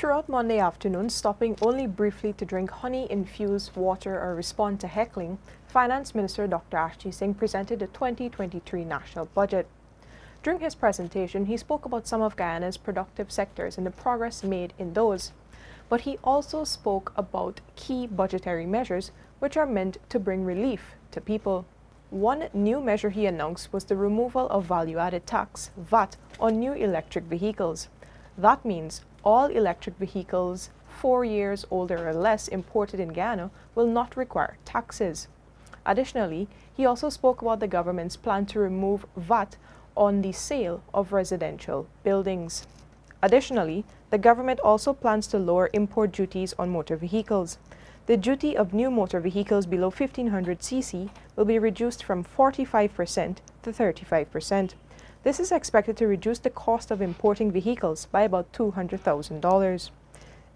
Throughout Monday afternoon, stopping only briefly to drink honey-infused water or respond to heckling, Finance Minister Dr. Ashni Singh presented the 2023 national budget. During his presentation, he spoke about some of Guyana's productive sectors and the progress made in those. But he also spoke about key budgetary measures which are meant to bring relief to people. One new measure he announced was the removal of value-added tax, VAT, on new electric vehicles. That means all electric vehicles 4 years older or less imported in Guyana will not require taxes. Additionally, he also spoke about the government's plan to remove VAT on the sale of residential buildings. Additionally, the government also plans to lower import duties on motor vehicles. The duty of new motor vehicles below 1500 cc will be reduced from 45% to 35%. This is expected to reduce the cost of importing vehicles by about $200,000.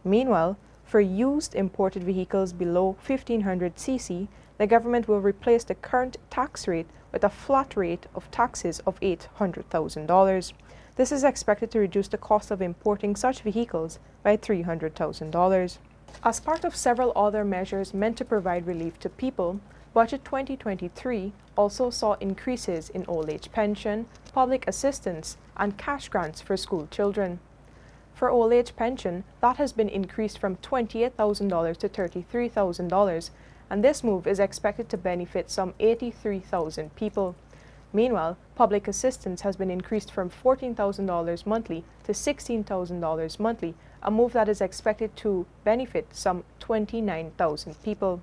Meanwhile, for used imported vehicles below 1500 cc, the government will replace the current tax rate with a flat rate of taxes of $800,000. This is expected to reduce the cost of importing such vehicles by $300,000. As part of several other measures meant to provide relief to people, Budget 2023 also saw increases in old age pension, public assistance, and cash grants for school children. For old age pension, that has been increased from $28,000 to $33,000, and this move is expected to benefit some 83,000 people. Meanwhile, public assistance has been increased from $14,000 monthly to $16,000 monthly, a move that is expected to benefit some 29,000 people.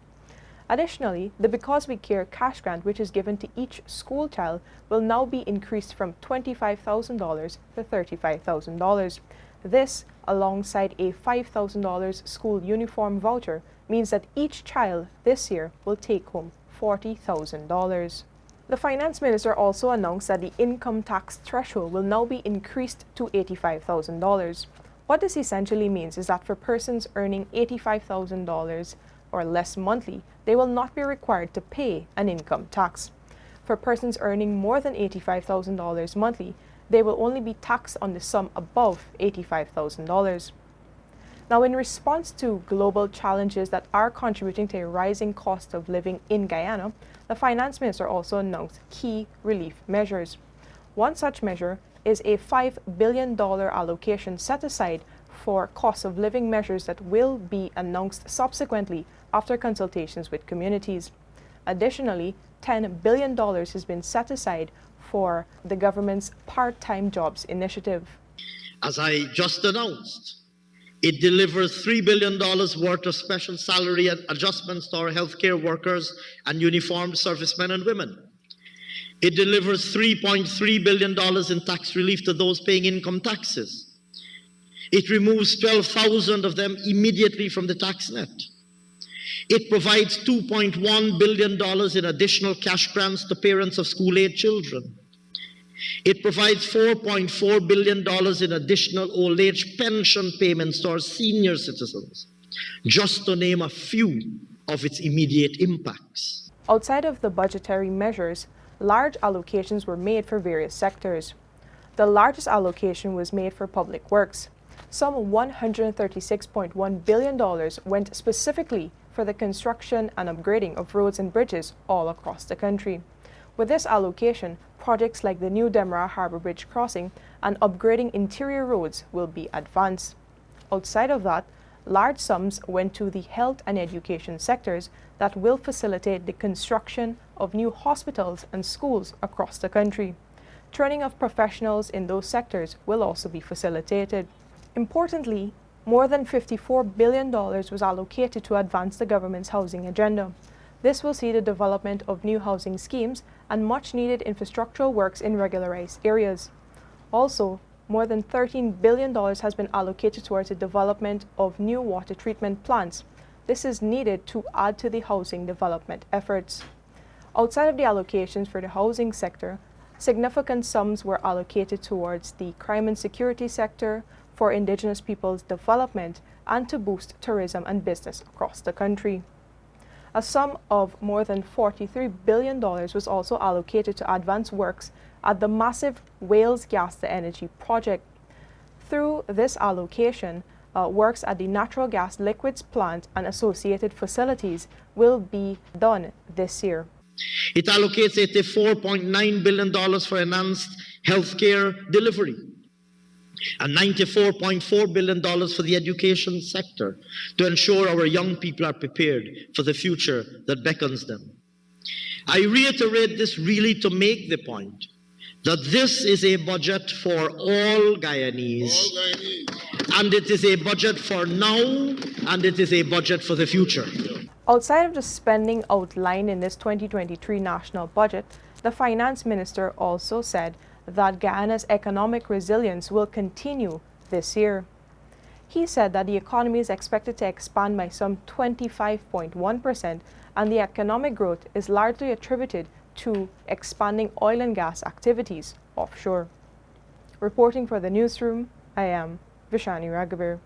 Additionally, the Because We Care cash grant, which is given to each school child, will now be increased from $25,000 to $35,000. This, alongside a $5,000 school uniform voucher, means that each child this year will take home $40,000. The Finance Minister also announced that the income tax threshold will now be increased to $85,000. What this essentially means is that for persons earning $85,000 or less monthly, they will not be required to pay an income tax. For persons earning more than $85,000 monthly, they will only be taxed on the sum above $85,000. Now, in response to global challenges that are contributing to a rising cost of living in Guyana, the Finance Minister also announced key relief measures. One such measure is a $5 billion allocation set aside for cost of living measures that will be announced subsequently after consultations with communities. Additionally, $10 billion has been set aside for the government's part-time jobs initiative. As I just announced, it delivers $3 billion worth of special salary adjustments to our healthcare workers and uniformed servicemen and women. It delivers $3.3 billion in tax relief to those paying income taxes. It removes 12,000 of them immediately from the tax net. It provides $2.1 billion in additional cash grants to parents of school-age children. It provides $4.4 billion in additional old age pension payments to our senior citizens, just to name a few of its immediate impacts. Outside of the budgetary measures, large allocations were made for various sectors. The largest allocation was made for public works. Some $136.1 billion went specifically for the construction and upgrading of roads and bridges all across the country. With this allocation, projects like the new Demara Harbour Bridge crossing and upgrading interior roads will be advanced. Outside of that, large sums went to the health and education sectors that will facilitate the construction of new hospitals and schools across the country. Training of professionals in those sectors will also be facilitated. Importantly, more than $54 billion was allocated to advance the government's housing agenda. This will see the development of new housing schemes and much-needed infrastructural works in regularized areas. Also, more than $13 billion has been allocated towards the development of new water treatment plants. This is needed to add to the housing development efforts. Outside of the allocations for the housing sector, significant sums were allocated towards the crime and security sector, for Indigenous peoples' development, and to boost tourism and business across the country. A sum of more than $43 billion was also allocated to advance works at the massive Wales Gas to Energy project. Through this allocation, works at the natural gas liquids plant and associated facilities will be done this year. It allocates $84.9 billion for enhanced healthcare delivery and $94.4 billion for the education sector to ensure our young people are prepared for the future that beckons them. I reiterate this really to make the point that this is a budget for all Guyanese, and it is a budget for now, and it is a budget for the future. Outside of the spending outlined in this 2023 national budget, the finance minister also said that Guyana's economic resilience will continue this year. He said that the economy is expected to expand by some 25.1%, and the economic growth is largely attributed to expanding oil and gas activities offshore. Reporting for the newsroom, I am Vishani Ragobeer.